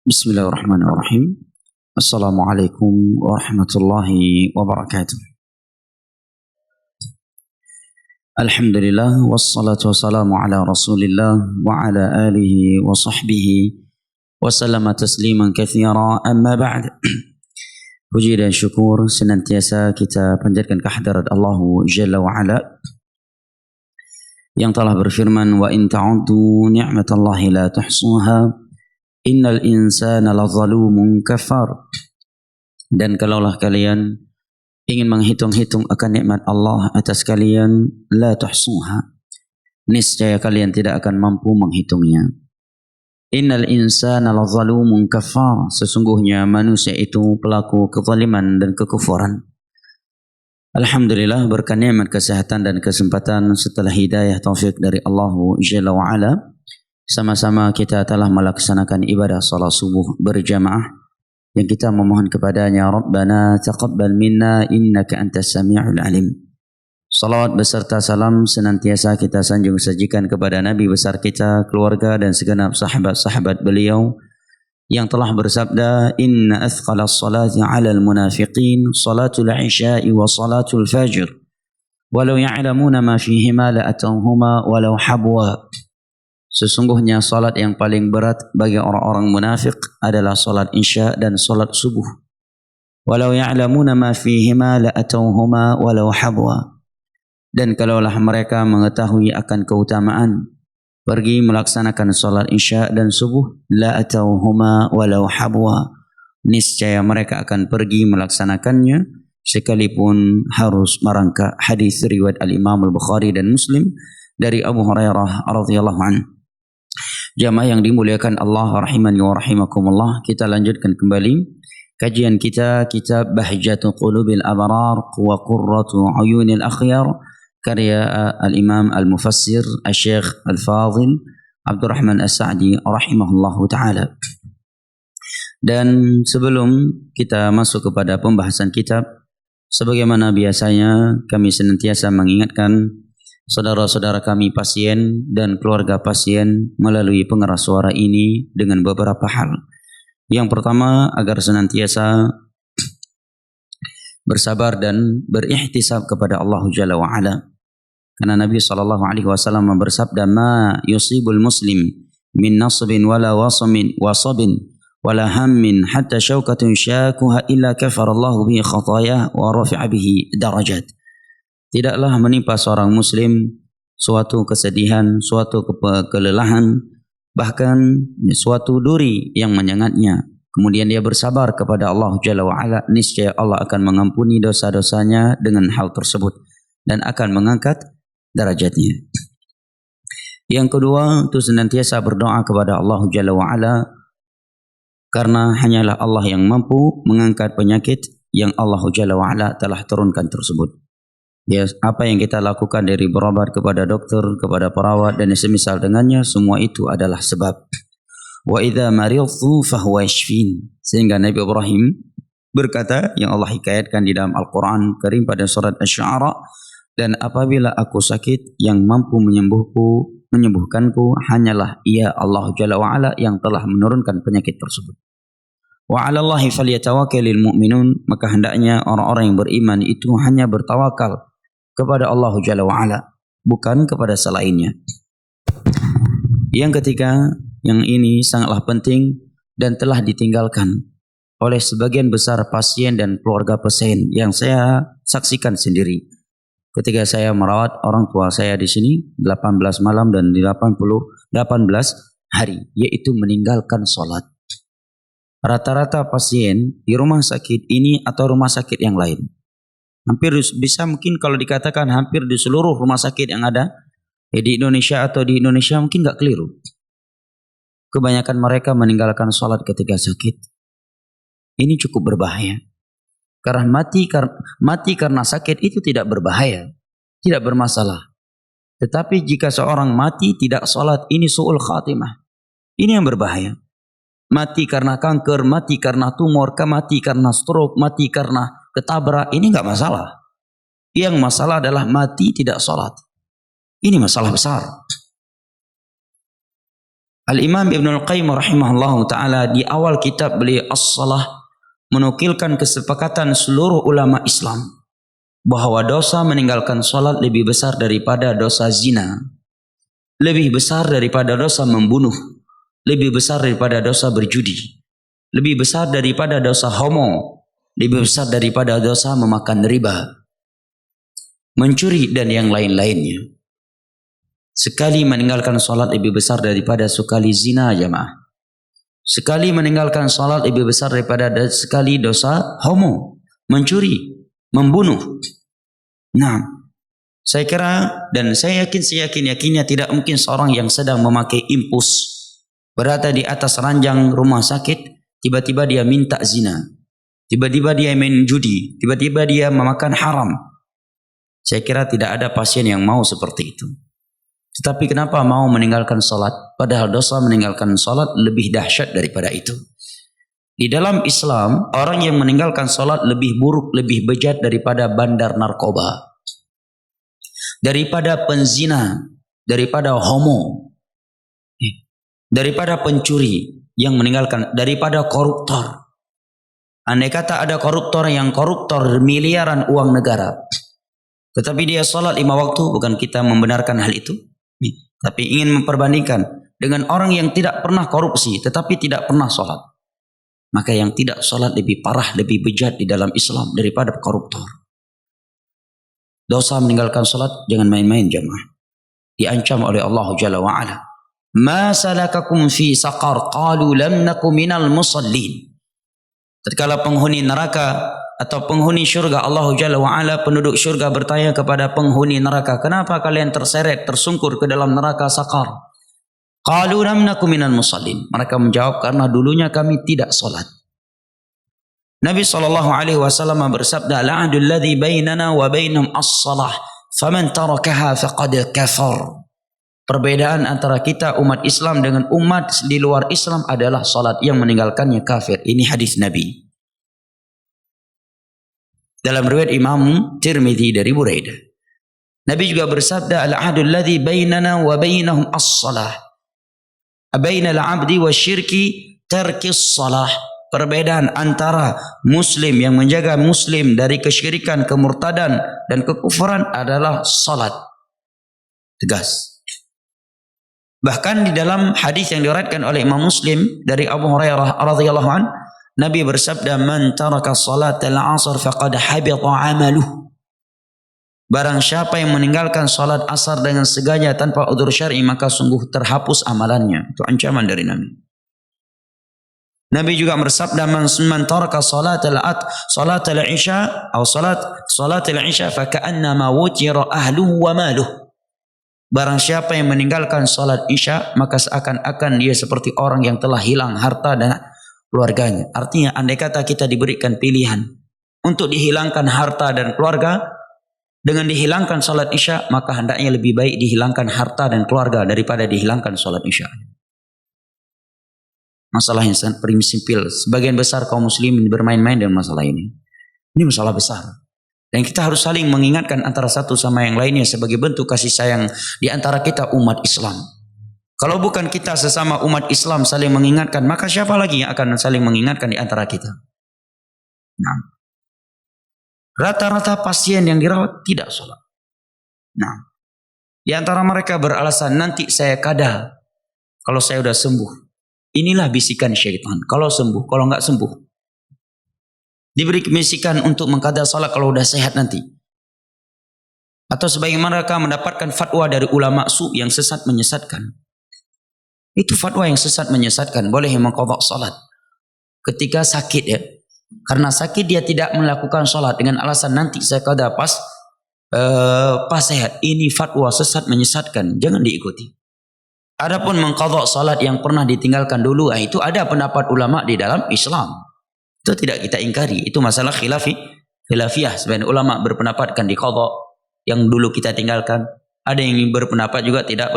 Bismillahirrahmanirrahim. Assalamualaikum warahmatullahi wabarakatuh. Alhamdulillah wassalatu wassalamu ala Rasulillah wa ala alihi wa sahbihi wa sallama tasliman katsira, amma ba'd. Puji dan syukur senantiasa kita panjatkan kehadirat Allah Jalla wa Ala yang telah berfirman, wa in ta'uddu ni'matallahi la tuhsuha innal insana lazalumun kafar. Dan kalaulah kalian ingin menghitung-hitung akan nikmat Allah atas kalian, la tuhsuha, niscaya kalian tidak akan mampu menghitungnya. Innal insana lazalumun kafar, sesungguhnya manusia itu pelaku kezaliman dan kekufuran. Alhamdulillah, berkat nikmat kesehatan dan kesempatan setelah hidayah taufik dari Allah Jalla wa Ala, sama-sama kita telah melaksanakan ibadah salat subuh berjamaah yang kita memohon kepadanya, Rabbana taqabbal minna innaka antas sami'ul alim. Salawat beserta salam senantiasa kita sanjung sajikan kepada Nabi besar kita, keluarga dan segenap sahabat-sahabat beliau yang telah bersabda, inna athqalas salati 'alal munafiqin salatul isya'i wa salatul fajr walau ya'lamuna ma fihima la atawhuma walau habwa. Sesungguhnya salat yang paling berat bagi orang-orang munafik adalah salat isya dan salat subuh. Walau ya'lamuna ma fihima la atawhuma walau habwa. Dan kalaulah mereka mengetahui akan keutamaan pergi melaksanakan salat isya dan subuh, la atawhuma walau habwa, niscaya mereka akan pergi melaksanakannya sekalipun harus merangkak. Hadis riwayat al-Imam al-Bukhari dan Muslim dari Abu Hurairah radhiyallahu anhu. Jamaah yang dimuliakan Allah rahimani wa rahimakumullah, kita lanjutkan kembali kajian kita kitab Bahjatu Qulubil Abrar wa Qurratu Uyunil Akhyar karya al-Imam al-Mufassir Asy-Syaikh Al-Fadhil Abdurrahman As-Sa'di rahimahullahu taala. Dan sebelum kita masuk kepada pembahasan kitab, sebagaimana biasanya kami senantiasa mengingatkan saudara-saudara kami pasien dan keluarga pasien melalui pengeras suara ini dengan beberapa hal. Yang pertama, agar senantiasa bersabar dan berihtisab kepada Allah Jalla wa Ala. Karena Nabi SAW bersabda, ma yusibul muslim min nasbin wala wasabin wala hammin hatta syauqatun syakuha illa kafarallahu bihi khatayah wa rafi'a bihi darajat. Tidaklah menimpa seorang muslim suatu kesedihan, suatu kelelahan, bahkan suatu duri yang menyengatnya. Kemudian dia bersabar kepada Allah Jalla wa'ala, niscaya Allah akan mengampuni dosa-dosanya dengan hal tersebut dan akan mengangkat derajatnya. Yang kedua, itu senantiasa berdoa kepada Allah Jalla wa'ala, karena hanyalah Allah yang mampu mengangkat penyakit yang Allah Jalla wa'ala telah turunkan tersebut. Ya, apa yang kita lakukan dari berobat kepada dokter, kepada perawat dan semisal dengannya, semua itu adalah sebab. Wa idza maridtu fahuwa yashfin. Sehingga Nabi Ibrahim berkata, yang Allah hikayatkan di dalam Al-Quran Karim pada surat Asy-Syu'ara, dan apabila aku sakit, yang mampu menyembuhkanku hanyalah Ia Allah Jalla wa Ala yang telah menurunkan penyakit tersebut. Wa 'ala Allahi falyatawakkalul mu'minun, maka hendaknya orang-orang yang beriman itu hanya bertawakal kepada Allah Jalla wa'ala, bukan kepada selainnya. Yang ketiga, yang ini sangatlah penting dan telah ditinggalkan oleh sebagian besar pasien dan keluarga pasien yang saya saksikan sendiri. Ketika saya merawat orang tua saya di sini 18 malam dan 18 hari, yaitu meninggalkan sholat. Rata-rata pasien di rumah sakit ini atau rumah sakit yang lain, hampir bisa mungkin kalau dikatakan hampir di seluruh rumah sakit yang ada di Indonesia atau di Indonesia mungkin enggak keliru. Kebanyakan mereka meninggalkan sholat ketika sakit. Ini cukup berbahaya. Karena mati karena sakit itu tidak berbahaya, tidak bermasalah. Tetapi jika seorang mati tidak sholat, ini su'ul khatimah. Ini yang berbahaya. Mati karena kanker, mati karena tumor, mati karena stroke, mati karena ketabrak, ini enggak masalah. Yang masalah adalah mati tidak sholat. Ini masalah besar. Al-Imam Ibnul Qayyim rahimahullahu ta'ala di awal kitab beliau As-Salah menukilkan kesepakatan seluruh ulama Islam bahawa dosa meninggalkan solat lebih besar daripada dosa zina, lebih besar daripada dosa membunuh, lebih besar daripada dosa berjudi, lebih besar daripada dosa homo, lebih besar daripada dosa memakan riba, mencuri dan yang lain-lainnya. Sekali meninggalkan solat lebih besar daripada sekali zina, jamaah. Sekali meninggalkan solat lebih besar daripada sekali dosa homo, mencuri, membunuh. Nah, saya kira dan saya yakinnya tidak mungkin seorang yang sedang memakai impus berada di atas ranjang rumah sakit, tiba-tiba dia minta zina, tiba-tiba dia main judi, tiba-tiba dia memakan haram. Saya kira tidak ada pasien yang mau seperti itu. Tetapi kenapa mau meninggalkan solat? Padahal dosa meninggalkan solat lebih dahsyat daripada itu. Di dalam Islam, orang yang meninggalkan solat lebih buruk, lebih bejat daripada bandar narkoba, daripada penzina, daripada homo, daripada pencuri yang meninggalkan, daripada koruptor. Andai kata ada koruptor yang koruptor miliaran uang negara, tetapi dia solat 5 waktu, bukan kita membenarkan hal itu, tapi ingin memperbandingkan dengan orang yang tidak pernah korupsi tetapi tidak pernah solat, maka yang tidak solat lebih parah, lebih bejat di dalam Islam daripada koruptor. Dosa meninggalkan solat jangan main-main, jemaah. Diancam oleh Allah Jalla wa'ala. Ma salakakum fi saqar, qalu lam naku minal musallin. Tatkala penghuni neraka atau penghuni syurga, Allah Jalla wa'ala, penduduk syurga bertanya kepada penghuni neraka, kenapa kalian terseret, tersungkur ke dalam neraka saqar? Qalu lam naku minal musallin. Mereka menjawab, karena dulunya kami tidak solat. Nabi SAW bersabda, la'adul ladhi bainana wa bainam as-salah, faman tarakaha faqad kafar. Perbedaan antara kita umat Islam dengan umat di luar Islam adalah solat, yang meninggalkannya kafir. Ini hadis Nabi. Dalam riwayat Imam Tirmidzi dari Buraidah, Nabi juga bersabda, al-ahdul ladzi bainana wa bainahum as-salah, bainal 'abdi wasyirki tarkis salah. Perbedaan antara muslim yang menjaga muslim dari kesyirikan, kemurtadan dan kekufuran adalah salat. Tegas. Bahkan di dalam hadis yang diriwayatkan oleh Imam Muslim dari Abu Hurairah radhiyallahu anhu, Nabi bersabda, man taraka salatal 'asr faqad habita 'amaluh. Barang siapa yang meninggalkan salat asar dengan sengaja tanpa udzur syar'i, maka sungguh terhapus amalannya. Itu ancaman dari Nabi. Nabi juga bersabda, man taraka salatal isya atau salatal isya fa ka'annama wutira ahluhu wa maluhu. Barang siapa yang meninggalkan salat isya, maka seakan-akan dia seperti orang yang telah hilang harta dan keluarganya. Artinya, andai kata kita diberikan pilihan untuk dihilangkan harta dan keluarga dengan dihilangkan salat isya, maka hendaknya lebih baik dihilangkan harta dan keluarga daripada dihilangkan salat isya. Masalah yang sangat prinsipil. Sebagian besar kaum muslimin bermain-main dengan masalah ini. Ini masalah besar. Dan kita harus saling mengingatkan antara satu sama yang lainnya sebagai bentuk kasih sayang di antara kita umat Islam. Kalau bukan kita sesama umat Islam saling mengingatkan, maka siapa lagi yang akan saling mengingatkan di antara kita? Nah, rata-rata pasien yang dirawat tidak sholat. Nah, di antara mereka beralasan, nanti saya kada kalau saya sudah sembuh. Inilah bisikan syaitan. Kalau sembuh, kalau enggak sembuh. Diberi bisikan untuk mengkada salat kalau sudah sehat nanti. Atau sebagaimana mereka mendapatkan fatwa dari ulama su yang sesat menyesatkan. Itu fatwa yang sesat menyesatkan, boleh mengqadha salat ketika sakit, ya. Karena sakit dia tidak melakukan salat dengan alasan nanti saya qada pas sehat. Ini fatwa sesat menyesatkan, jangan diikuti. Adapun mengqadha salat yang pernah ditinggalkan dulu, itu ada pendapat ulama di dalam Islam. Itu tidak kita ingkari, itu masalah khilafiyah. Sebagian ulama berpendapat kan diqadha yang dulu kita tinggalkan. Ada yang berpendapat juga tidak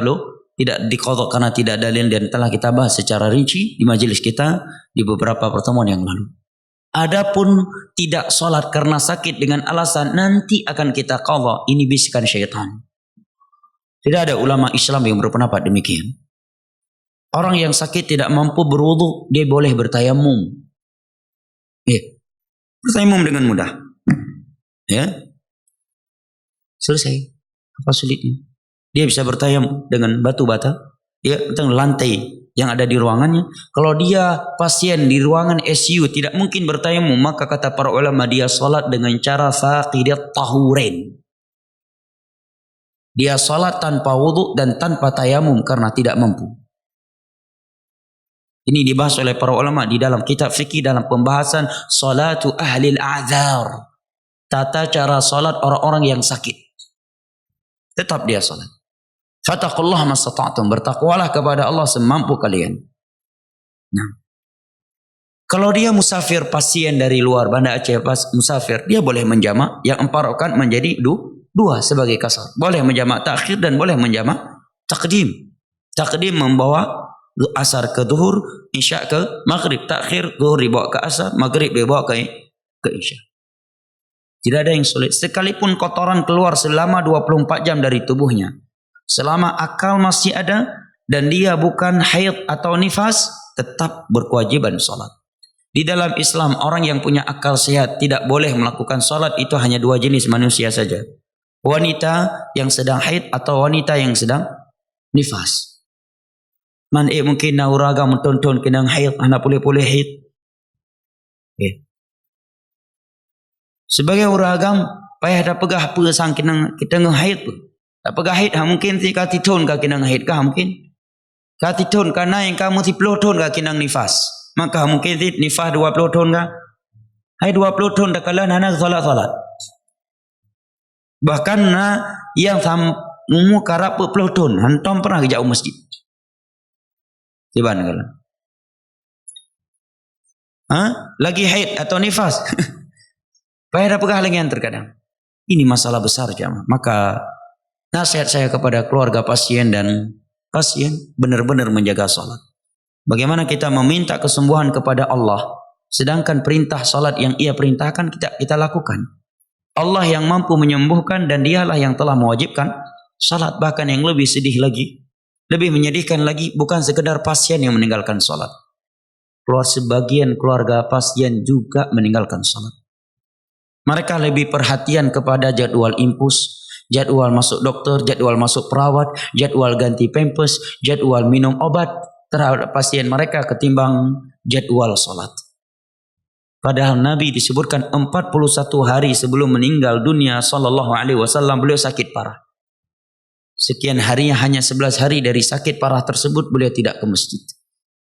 diqadha karena tidak dalil, dan telah kita bahas secara rinci di majelis kita di beberapa pertemuan yang lalu. Adapun tidak salat karena sakit dengan alasan nanti akan kita qadha, ini bisikan syaitan. Tidak ada ulama Islam yang berpendapat demikian. Orang yang sakit tidak mampu berwudu, dia boleh bertayamum. Bertayamum dengan mudah. Ya, selesai. Apa sulitnya? Dia bisa bertayamum dengan batu bata, tentang lantai yang ada di ruangannya. Kalau dia pasien di ruangan ICU tidak mungkin bertayamum, maka kata para ulama dia salat dengan cara faqidat tahurain. Dia salat tanpa wudu dan tanpa tayamum karena tidak mampu. Ini dibahas oleh para ulama di dalam kitab fikih dalam pembahasan salatu ahlil a'dzar. Tata cara salat orang-orang yang sakit. Tetap dia salat. Fattaqullaha mastata'tum, bertakwalah kepada Allah semampu kalian. Nah, kalau dia musafir, pasien dari luar Banda Aceh, musafir, dia boleh menjamak yang 4 rakaat menjadi 2 sebagai kasar. Boleh menjamak takhir dan boleh menjamak takdim. Takdim membawa asar ke zuhur, isya ke maghrib, takhir zuhur dibawa ke asar, maghrib dibawa ke isya. Tidak ada yang sulit. Sekalipun kotoran keluar selama 24 jam dari tubuhnya, selama akal masih ada dan dia bukan haid atau nifas, tetap berkewajiban salat. Di dalam Islam, orang yang punya akal sehat tidak boleh melakukan salat. Itu hanya 2 jenis manusia saja. Wanita yang sedang haid atau wanita yang sedang nifas. Man mungkin na uraga mentonton kenang haid, anak boleh haid. Sebagai uragam, payah dah pegah apa sang kenang kita haid pun. Tak pegah haid, mungkin si katitun ka kenang haid kah mungkin. Katitun karena yang kamu 10 tahun ka kenang nifas. Maka mungkin si nifas 20 tahun ka. Haid 20 tahun dah kalah anak salat. Bahkan yang umur karap 40 tahun, hantam pernah ke jauh masjid. Tiban kalau. Lagi haid atau nifas. Payah dah pegah lagi yang terkadang. Ini masalah besar jamaah. Maka nasihat saya kepada keluarga pasien dan pasien benar-benar menjaga salat. Bagaimana kita meminta kesembuhan kepada Allah, sedangkan perintah salat yang Ia perintahkan kita lakukan. Allah yang mampu menyembuhkan dan Dialah yang telah mewajibkan salat. Bahkan yang lebih sedih lagi, lebih menyedihkan lagi, bukan sekedar pasien yang meninggalkan salat. Sebagian keluarga pasien juga meninggalkan salat. Mereka lebih perhatian kepada jadwal infus, jadwal masuk dokter, jadwal masuk perawat, jadwal ganti pampers, jadwal minum obat terhadap pasien mereka ketimbang jadwal salat. Padahal Nabi disebutkan 41 hari sebelum meninggal dunia sallallahu alaihi wasallam beliau sakit parah. Sekian harinya hanya 11 hari dari sakit parah tersebut beliau tidak ke masjid.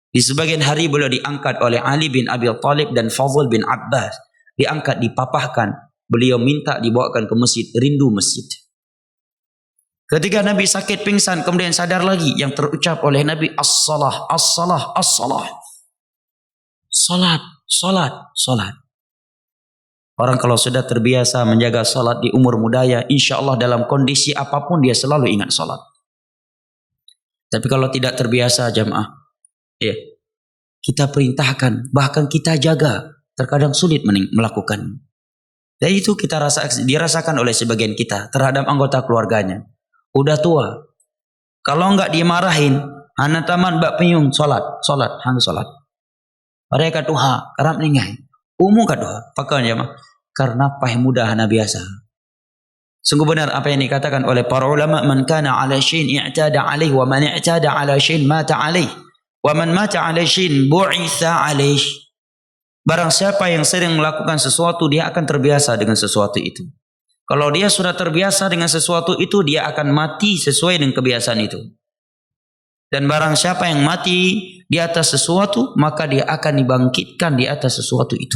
Di sebagian hari beliau diangkat oleh Ali bin Abi Thalib dan Fadl bin Abbas. Diangkat, dipapahkan. Beliau minta dibawakan ke masjid, rindu masjid. Ketika Nabi sakit pingsan, kemudian sadar lagi yang terucap oleh Nabi, as-salah, as-salah, as-salah. Salat, salat, salat. Orang kalau sudah terbiasa menjaga salat di umur mudanya, insya Allah dalam kondisi apapun dia selalu ingat salat. Tapi kalau tidak terbiasa jamaah, kita perintahkan, bahkan kita jaga, terkadang sulit melakukan. Dan itu dirasakan oleh sebagian kita terhadap anggota keluarganya. Udah tua, kalau enggak dimarahin, anak taman bak penyung, salat, hang salat. Mereka tuha, kerap ningai. Umum kadoha, pakainya mah karena payah mudah hana biasa. Sungguh benar apa yang dikatakan oleh para ulama, man kana ala syai'in i'tada alaih wa man i'tada ala syai'in mata alaih wa man mata ala syai'in bu'itsa alaih. Barang siapa yang sering melakukan sesuatu, dia akan terbiasa dengan sesuatu itu. Kalau dia sudah terbiasa dengan sesuatu itu, dia akan mati sesuai dengan kebiasaan itu. Dan barang siapa yang mati di atas sesuatu, maka dia akan dibangkitkan di atas sesuatu itu.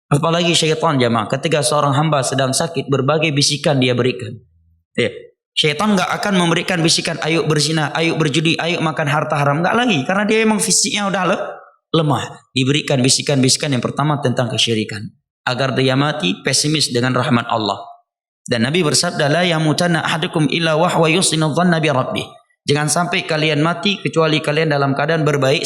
Apalagi syaitan jamaah, ketika seorang hamba sedang sakit, berbagai bisikan dia berikan. Syaitan enggak akan memberikan bisikan, ayo berzina, ayo berjudi, ayo makan harta haram. Enggak lagi, karena dia memang fisiknya udah lemah. Diberikan bisikan-bisikan yang pertama tentang kesyirikan, agar dia mati pesimis dengan rahmat Allah. Dan Nabi bersabda, la yamutanna ahadukum illa wa huwa yusinu dhanna bi rabbih. Jangan sampai kalian mati kecuali kalian dalam keadaan berbaik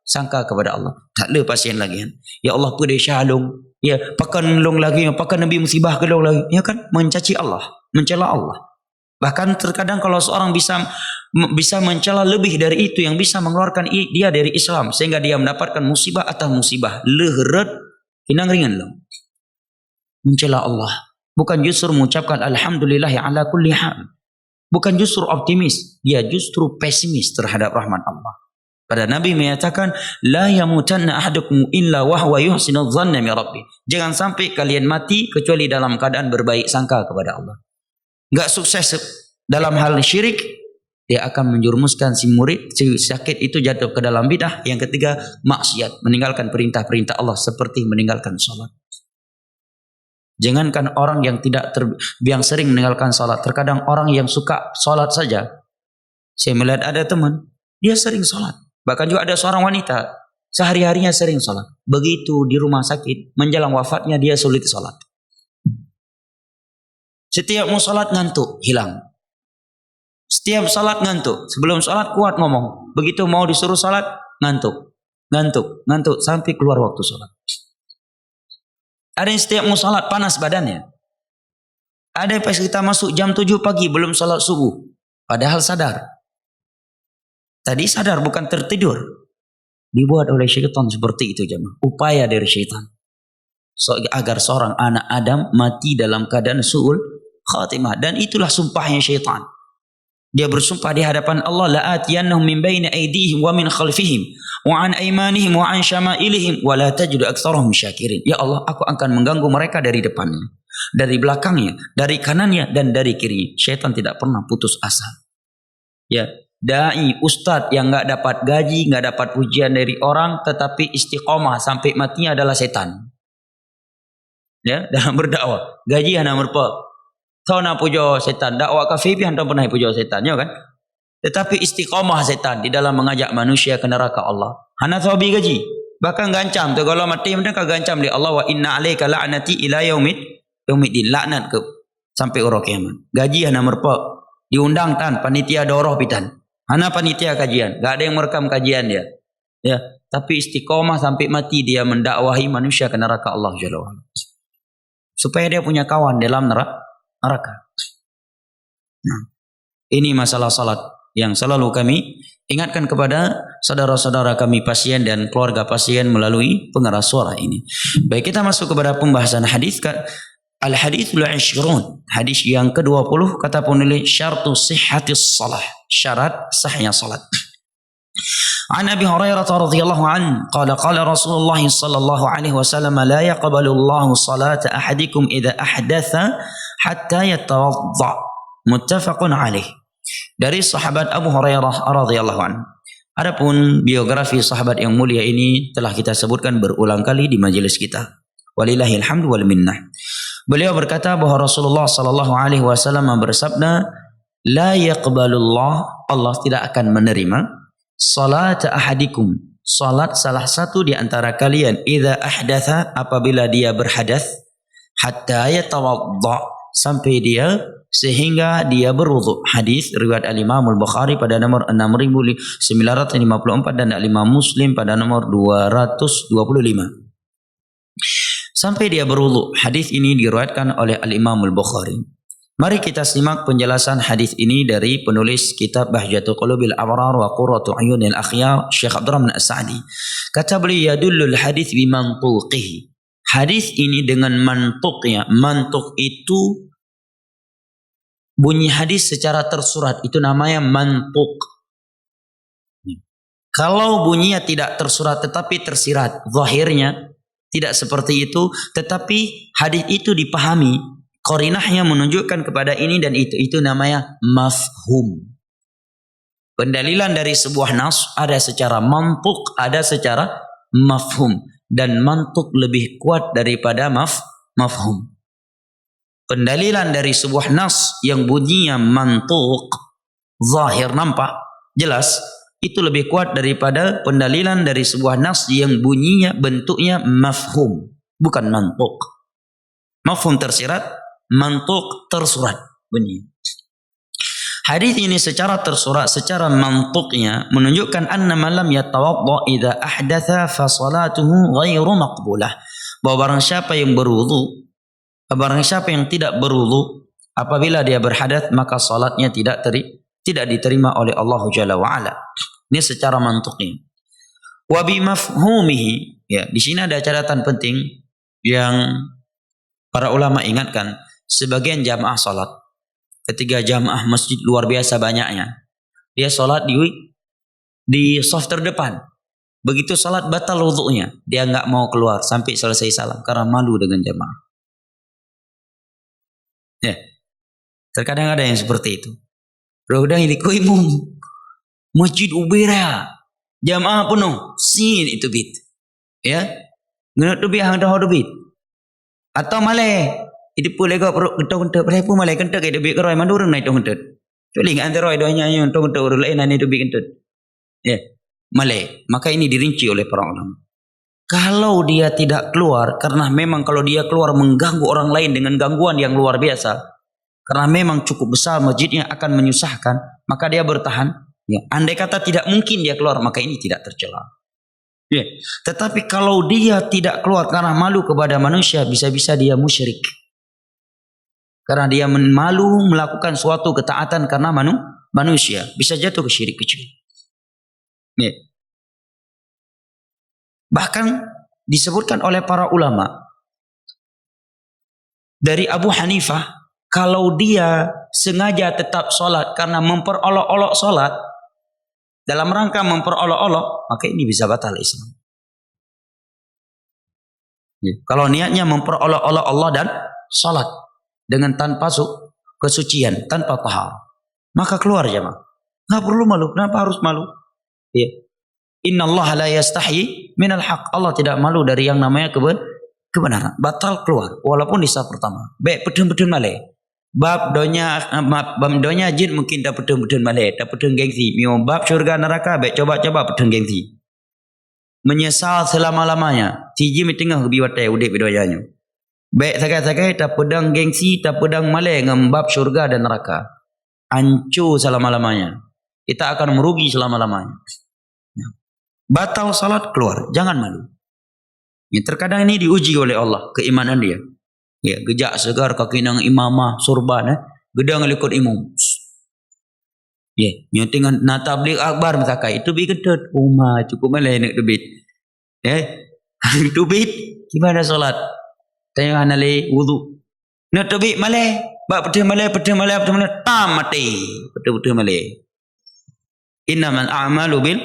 sangka kepada Allah. Tak ada pasien lagi kan. Ya Allah pedih syalung. Ya pakan long lagi, pakan Nabi musibah ke long lagi. Ya kan, mencaci Allah, mencela Allah. Bahkan terkadang kalau seorang bisa bisa mencela lebih dari itu yang bisa mengeluarkan dia dari Islam sehingga dia mendapatkan musibah atas musibah. Leheret hinang ringan loh. Mencela Allah. Bukan justru mengucapkan alhamdulillah ala kulli hal. Bukan justru optimis, dia justru pesimis terhadap rahmat Allah. Pada Nabi menyatakan, la yamutanna ahadukum illa wahwa yuhsinu dhanna bi rabbih. Jangan sampai kalian mati kecuali dalam keadaan berbaik sangka kepada Allah. Enggak sukses dalam hal syirik, dia akan menjerumuskan si murid, si sakit itu jatuh ke dalam bidah. Yang ketiga, maksiat, meninggalkan perintah-perintah Allah seperti meninggalkan salat. Jangankan orang yang yang sering meninggalkan salat, terkadang orang yang suka salat saja. Saya melihat ada teman, dia sering salat. Bahkan juga ada seorang wanita, sehari-harinya sering salat. Begitu di rumah sakit, menjelang wafatnya dia sulit salat. Setiap mau salat ngantuk, hilang. Setiap salat ngantuk. Sebelum salat kuat ngomong. Begitu mau disuruh salat, ngantuk. Ngantuk sampai keluar waktu salat. Ada yang setiap mau salat panas badannya. Ada yang pas kita masuk jam 7 pagi belum salat subuh. Padahal sadar. Tadi sadar bukan tertidur. Dibuat oleh syaitan seperti itu jemaah. Upaya dari syaitan. Agar seorang anak Adam mati dalam keadaan su'ul khatimah. Dan itulah sumpahnya syaitan. Dia bersumpah di hadapan Allah, la'atiyannahum min baini aydihim wa min khalfihim wa an aymanihim wa an syama'ilihim wa la tajidu aktsarahum syakirin. Ya Allah, aku akan mengganggu mereka dari depannya, dari belakangnya, dari kanannya dan dari kirinya. Syaitan tidak pernah putus asa. Ya, dai, ustaz yang enggak dapat gaji, enggak dapat pujian dari orang tetapi istiqomah sampai matinya adalah setan. Ya, dalam berdakwah, gaji hanya merpa. Tahu nak puja setan, dakwah kafir hendak pernah puja setan, ya kan? Tetapi istiqamah setan di dalam mengajak manusia ke neraka Allah. Hana thawabi gaji. Bahkan gancam tu kalau mati mereka gancam di Allah, wa inna alaika la'nati ila yaumiddin, laknat ke sampai orang kiamat. Gaji hana merpa. Diundang tan panitia doroh pitan. Hana panitia kajian, enggak ada yang merekam kajian dia. Ya, tapi istiqamah sampai mati dia mendakwahi manusia ke neraka Allah Jalla wa ala. Supaya dia punya kawan dalam neraka. Nah, ini masalah salat yang selalu kami ingatkan kepada saudara-saudara kami pasien dan keluarga pasien melalui pengeras suara ini. Baik, kita masuk kepada pembahasan hadis. Al-haditsul 20, hadis yang ke-20, kata penulis syartu sihhatis salah, syarat sahnya salat. An Abi Hurairah radhiyallahu anhu qala qala Rasulullah sallallahu alaihi wasallam la yaqbalu Allahu salata ahadikum idza ahdatha hatta yatawadda. Muttafaqun alaih. Dari sahabat Abu Hurairah radhiyallahu anhu. Adapun biografi sahabat yang mulia ini telah kita sebutkan berulang kali di majelis kita. Walillahil hamdu wal minnah. Beliau berkata bahwa Rasulullah sallallahu alaihi wasallam bersabda, la yaqbalullah, Allah tidak akan menerima salat ahadikum, salat salah satu di antara kalian, idza ahdatha, apabila dia berhadas, hatta yatawadda, sampai dia sehingga dia berwudu. Hadis riwayat Al-Imam Al-Bukhari pada nomor 6954 dan Al-Imam Muslim pada nomor 225. Sampai dia berwudu. Hadis ini diriwayatkan oleh Al-Imam Al-Bukhari. Mari kita simak penjelasan hadis ini dari penulis kitab Bahjatul Qulubil Abrar wa Qurratu Ayunil Akhyar, Syekh Abdurrahman As-Sa'di. Kata beliau, yadullul hadis bi mantuqihi. Hadis ini dengan mantuknya. Mantuk itu bunyi hadis secara tersurat, itu namanya mantuk. Kalau bunyinya tidak tersurat tetapi tersirat, zahirnya tidak seperti itu, tetapi hadis itu dipahami, qarinahnya menunjukkan kepada ini dan itu namanya mafhum. Pendalilan dari sebuah nas ada secara mantuk, ada secara mafhum, dan mantuk lebih kuat daripada mafhum. Pendalilan dari sebuah nas yang bunyinya mantuk, zahir, nampak, jelas, itu lebih kuat daripada pendalilan dari sebuah nas yang bunyinya, bentuknya mafhum, bukan mantuk. Mafhum tersirat, mantuk tersurat bunyi. Hadis ini secara tersurat, secara mantuknya menunjukkan anna man lam yatawadda idza ahdatha fa salatuhu ghairu maqbulah. Bahwa barang siapa yang berwudu, barang siapa yang tidak berwudu apabila dia berhadas, maka salatnya tidak tidak diterima oleh Allah Jalla wa'ala. Ini secara mantuknya. Wa bimafhumihi, ya, di sini ada catatan penting yang para ulama ingatkan. Sebagian jamaah salat ketika jamaah masjid luar biasa banyaknya, dia salat di saf terdepan. Begitu salat batal wudunya, dia nggak mau keluar sampai selesai salam karena malu dengan jamaah. Ya, terkadang ada yang seperti itu. Rodang ini imum masjid ubera jamaah penuh sin itu bit, ya ngenut tu bit hang dah bit atau malai itu pulai kau kentuk boleh pun malai kentuk itu bit keroi mandur naik tu kentuk culi ngan teroi doanya yang tu kentuk orang lain itu bit kentuk, ya malai. Maka ini dirinci oleh para ulama. Kalau dia tidak keluar karena memang kalau dia keluar mengganggu orang lain dengan gangguan yang luar biasa, karena memang cukup besar masjidnya akan menyusahkan, maka dia bertahan. Ya, andai kata tidak mungkin dia keluar, maka ini tidak tercela. Ya. Tetapi kalau dia tidak keluar karena malu kepada manusia, bisa-bisa dia musyrik. Karena dia malu melakukan suatu ketaatan karena manusia, bisa jatuh ke syirik kecil. Ya. Bahkan disebutkan oleh para ulama dari Abu Hanifah, kalau dia sengaja tetap sholat karena memperolok-olok sholat, dalam rangka memperolok-olok, maka ini bisa batal Islam. Ya. Kalau niatnya memperolok-olok Allah dan sholat dengan tanpa kesucian, tanpa tahar, maka keluar jemaah. Nggak perlu malu. Kenapa harus malu? Ya. Inna Allah la yastahi minal haq. Allah tidak malu dari yang namanya kebenaran. Batal keluar walaupun di saf pertama. Baik pedun-pedun malai. Bab donya jin mungkin dah pedun-pedun malai, dah pedun gengsi. Mio bab syurga neraka baik coba-coba pedun gengsi. Menyesal selama-lamanya. Tiji mitengah biwatai udik bidoyanya. Baik sakai-sakai tak pedang gengsi, tak pedang malai ngembab syurga dan neraka. Hancur selama-lamanya. Kita akan merugi selama-lamanya. Batal salat keluar, jangan malu. Ya, terkadang ini diuji oleh Allah keimanan dia. Ya, gejak segar kaki nang imamah surban, gedang ikut imam. Ya, nyotingan na tabligh akbar matakai itu bi ketut. Uma cukup malai nak debit. Debit gimana salat? Tanya anale wudu. Nak debit malai, bab pedih malai tam mati. Pedih malai. Innamal a'malu bil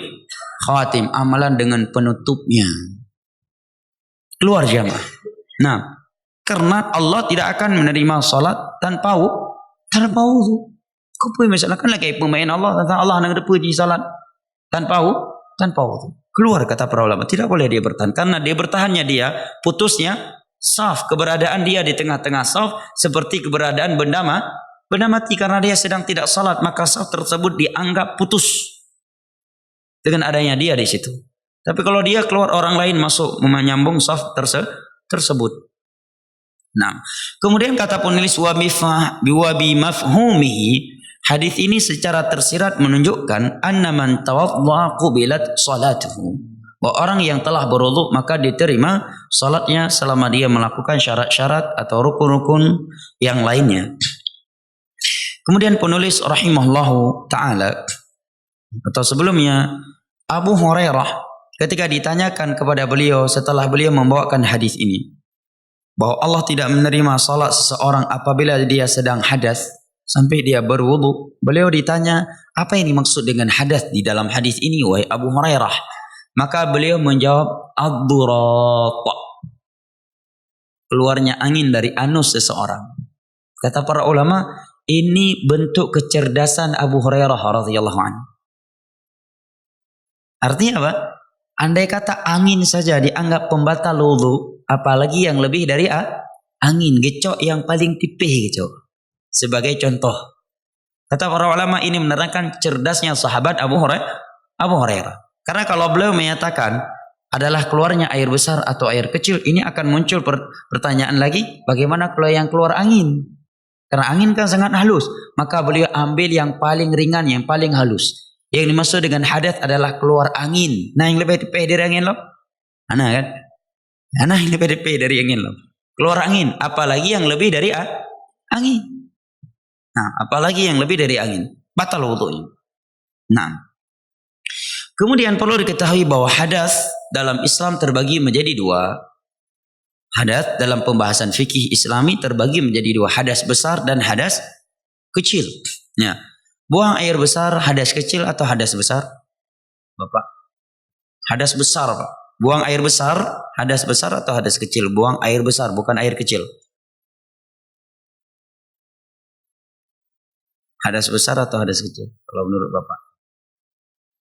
khatim, amalan dengan penutupnya. Keluar jamaah. Nah, karena Allah tidak akan menerima salat tanpa wudu. Kau misalkan lagi pemain Allah tentang Allah nak puji salat tanpa wudu. Keluar kata para ulama, tidak boleh dia bertahan karena dia bertahannya dia putusnya saf, keberadaan dia di tengah-tengah saf seperti keberadaan benda mati karena dia sedang tidak salat, maka saf tersebut dianggap putus dengan adanya dia di situ. Tapi kalau dia keluar orang lain masuk menyambung saf tersebut. Nah, kemudian kata penulis wa bi mafhumihi, hadis ini secara tersirat menunjukkan anna man tawaddaa qubilat salatuhu. Bahwa orang yang telah berwudu maka diterima salatnya selama dia melakukan syarat-syarat atau rukun-rukun yang lainnya. Kemudian penulis rahimahullahu taala atau sebelumnya Abu Hurairah ketika ditanyakan kepada beliau setelah beliau membawakan hadis ini bahwa Allah tidak menerima salat seseorang apabila dia sedang hadas sampai dia berwudu, beliau ditanya apa ini maksud dengan hadas di dalam hadis ini wahai Abu Hurairah? Maka beliau menjawab ad-durat, keluarnya angin dari anus seseorang. Kata para ulama ini bentuk kecerdasan Abu Hurairah radhiyallahu anhu. Artinya apa? Andai kata angin saja dianggap pembatal wudu, apalagi yang lebih dari angin, gecok yang paling tipih gecok. Sebagai contoh. Kata para ulama ini menerangkan cerdasnya sahabat Abu Hurairah. Karena kalau beliau menyatakan adalah keluarnya air besar atau air kecil, ini akan muncul pertanyaan lagi, bagaimana kalau yang keluar angin? Karena angin kan sangat halus, maka beliau ambil yang paling ringan, yang paling halus. Yang dimaksud dengan hadas adalah keluar angin. Nah, yang lebih tipis dari angin loh. Ana kan? Nah, yang lebih tipis dari angin loh. Keluar angin, apalagi yang lebih dari angin. Nah, apalagi yang lebih dari angin. batal wudunya. Nah, kemudian perlu diketahui bahwa hadas dalam Islam terbagi menjadi dua. Hadas dalam pembahasan fikih Islami terbagi menjadi dua, hadas besar dan hadas kecil. Ya. Buang air besar, hadas kecil atau hadas besar? Bapak. Hadas besar, Pak. Buang air besar, hadas besar atau hadas kecil? Buang air besar, bukan air kecil. Hadas besar atau hadas kecil? Kalau menurut Bapak.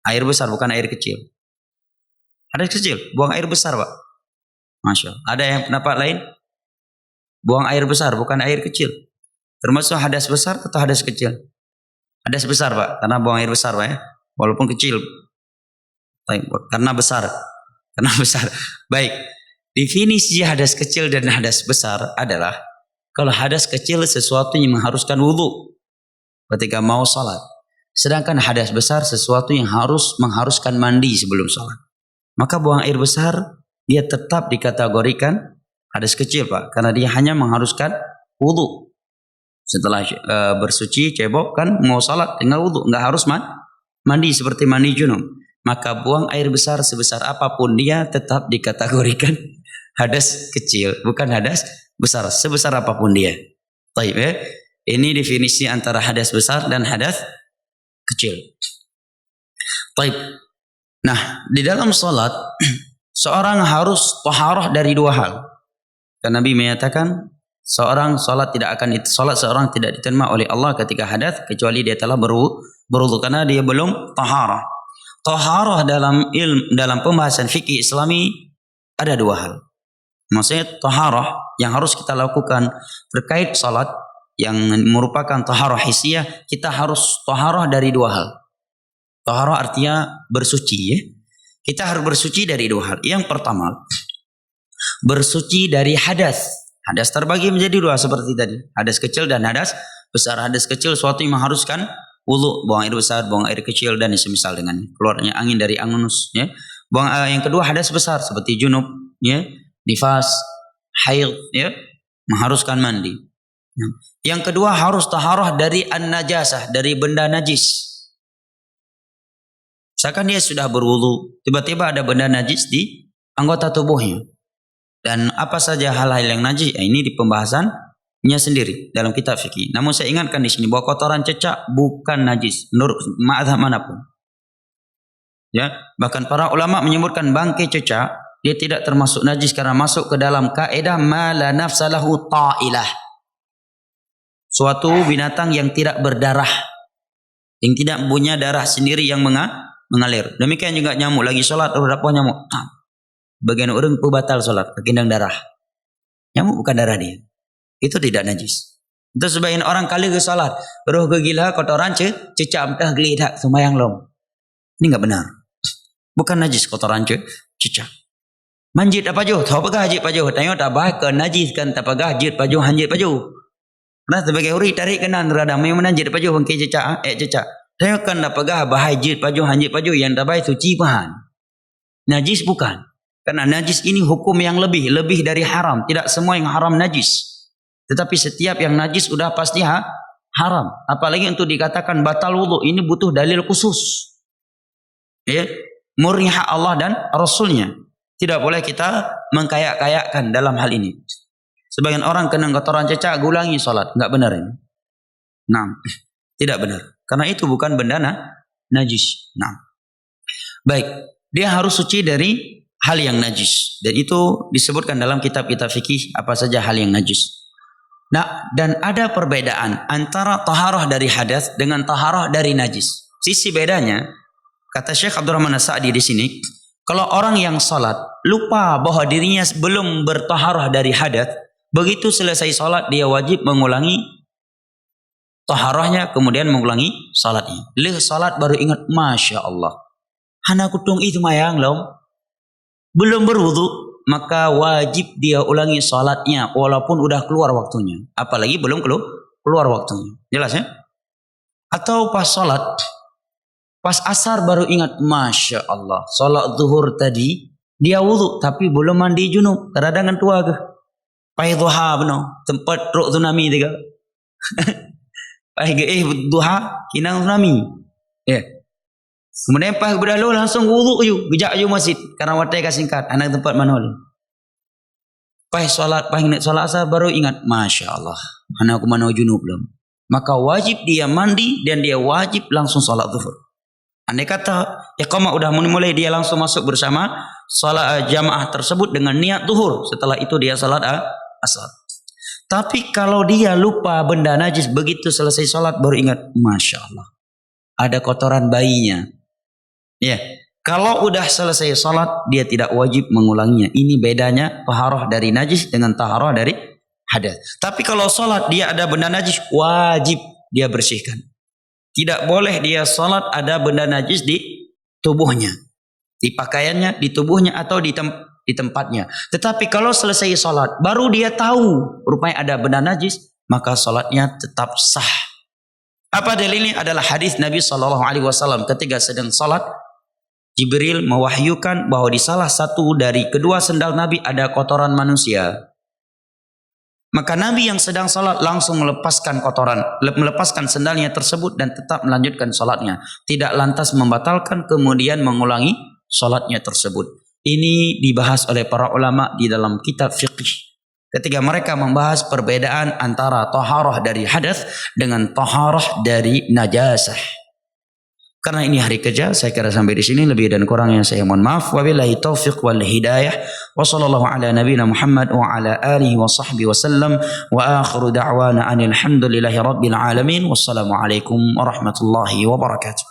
Air besar, bukan air kecil. Hadas kecil, buang air besar, Pak. Masya Allah. Ada yang pendapat lain? Buang air besar, bukan air kecil. Termasuk hadas besar atau hadas kecil? Hadas besar, Pak. Karena buang air besar, Pak, ya. Walaupun kecil. Karena besar. Karena besar. Baik. Definisi hadas kecil dan hadas besar adalah kalau hadas kecil sesuatu yang mengharuskan wudu ketika mau salat. Sedangkan hadas besar sesuatu yang mengharuskan mandi sebelum salat. Maka buang air besar dia tetap dikategorikan hadas kecil, Pak, karena dia hanya mengharuskan wudu. Setelah bersuci, cebok kan mau salat tinggal wudu, nggak harus mandi seperti mandi junub. Maka buang air besar sebesar apapun dia tetap dikategorikan hadas kecil, bukan hadas besar sebesar apapun dia. Baik, ya. Ini definisi antara hadas besar dan hadas kecil. Baik. Nah, di dalam salat seorang harus taharah dari dua hal. Dan Nabi menyatakan salat seorang tidak diterima oleh Allah ketika hadas kecuali dia telah berwudu karena dia belum taharah. Taharah dalam pembahasan fikih Islami ada dua hal. Maksudnya taharah yang harus kita lakukan terkait salat yang merupakan taharah hissiyah, kita harus taharah dari dua hal. Taharah artinya bersuci, ya. Kita harus bersuci dari dua hal. Yang pertama, bersuci dari hadas. Hadas terbagi menjadi dua seperti tadi. Hadas kecil dan hadas besar. Hadas kecil suatu yang mengharuskan wudu, buang air besar, buang air kecil dan semisal dengan keluarnya angin dari angus, ya. Yang kedua hadas besar seperti junub, ya, nifas, haid, ya, mengharuskan mandi. Yang kedua harus taharah dari an-najasah, dari benda najis. Misalkan dia sudah berwudu, tiba-tiba ada benda najis di anggota tubuhnya. Dan apa saja hal-hal yang najis, ini di pembahasannya sendiri dalam kitab fikih. Namun saya ingatkan di sini bahwa kotoran cecak bukan najis menurut mazhab manapun. Ya, bahkan para ulama menyebutkan bangkai cecak dia tidak termasuk najis karena masuk ke dalam kaidah ma la nafsalahu ta'ilah. Suatu binatang yang tidak berdarah, yang tidak punya darah sendiri yang mengalir. Demikian juga nyamuk lagi sholat, dapat nyamuk. Bagian orang batal sholat, kekindang darah. Nyamuk bukan darah dia. Itu tidak najis. Itu sebagian orang kali ke sholat, roh kegila kotoran cecak amtah gelidak sumayang long. Ini enggak benar. Bukan najis kotoran cecak. Manjit apa jo? Tahu apa hajit pajo? Tanya tak bah ke najis kan tak apa hajit pajo hanjit pajo. Nah sebagai uri tarik kenan radam yang menanjit pajo bangkai cecak cecak. Tanya kan tak apa bahajit pajo hanjit pajo yang tak baik suci pahan. Najis bukan. Karena najis ini hukum yang lebih dari haram. Tidak semua yang haram najis. Tetapi setiap yang najis sudah pasti haram. Apalagi untuk dikatakan batal wudu, ini butuh dalil khusus. Ya, murni hak Allah dan Rasulnya. Tidak boleh kita mengkayak-kayakkan dalam hal ini. Sebagian orang kena kotoran cecak, gulangi sholat. Enggak benar ini. Nah, tidak benar. Karena itu bukan benda najis. Nah, baik. Dia harus suci dari hal yang najis. Dan itu disebutkan dalam kitab-kitab fikih apa saja hal yang najis. Nah, dan ada perbedaan antara taharah dari hadas dengan taharah dari najis. Sisi bedanya, kata Syekh Abdurrahman As-Sa'di di sini, kalau orang yang salat lupa bahwa dirinya belum bertaharah dari hadas, begitu selesai salat dia wajib mengulangi taharahnya kemudian mengulangi salatnya. Leh salat baru ingat, Masya Allah, hana kutung itu mayang lom, belum berwudu, maka wajib dia ulangi salatnya walaupun udah keluar waktunya. Apalagi belum keluar waktunya. Jelas ya? Atau pas salat, pas asar baru ingat, Masya Allah, salat zuhur tadi dia wudu tapi belum mandi junub. Kadang-kadang tua ke pai duha beno tempat ruk tsunami tiga. duha kinang tsunami. Ya. Kemudian pas berlalu langsung wuduk je, bijak je masjid karena waktu yang singkat. Anak tempat mana ni? Pas ingat solat asar baru ingat, Masya Allah, anak aku mana junub belum. Maka wajib dia mandi dan dia wajib langsung solat zuhur. Andai kata iqamah udah mulai, dia langsung masuk bersama solat jamaah tersebut dengan niat zuhur. Setelah itu dia solat asar. Tapi kalau dia lupa benda najis, begitu selesai solat baru ingat, Masya Allah, ada kotoran bayinya. Ya, kalau udah selesai salat dia tidak wajib mengulanginya. Ini bedanya taharah dari najis dengan taharah dari hadas. Tapi kalau salat dia ada benda najis, wajib dia bersihkan. Tidak boleh dia salat ada benda najis di tubuhnya, di pakaiannya, di tubuhnya atau di tempatnya. Tetapi kalau selesai salat baru dia tahu rupanya ada benda najis, maka salatnya tetap sah. Apa dalilnya? Adalah hadis Nabi SAW ketika sedang salat, Jibril mewahyukan bahwa di salah satu dari kedua sendal Nabi ada kotoran manusia. Maka Nabi yang sedang salat langsung melepaskan sendalnya tersebut dan tetap melanjutkan salatnya. Tidak lantas membatalkan kemudian mengulangi salatnya tersebut. Ini dibahas oleh para ulama di dalam kitab fiqh. Ketika mereka membahas perbedaan antara taharah dari hadas dengan taharah dari najasah. Karena ini hari kerja, saya kira sampai di sini. Lebih dan kurangnya saya mohon maaf. Wabillahi taufiq wal hidayah. Wa sallallahu ala nabiyina Muhammad wa ala alihi wa sahbihi wa sallam. Wa akhiru da'wana anil hamdulillahi rabbil alamin. Wassalamualaikum warahmatullahi wabarakatuh.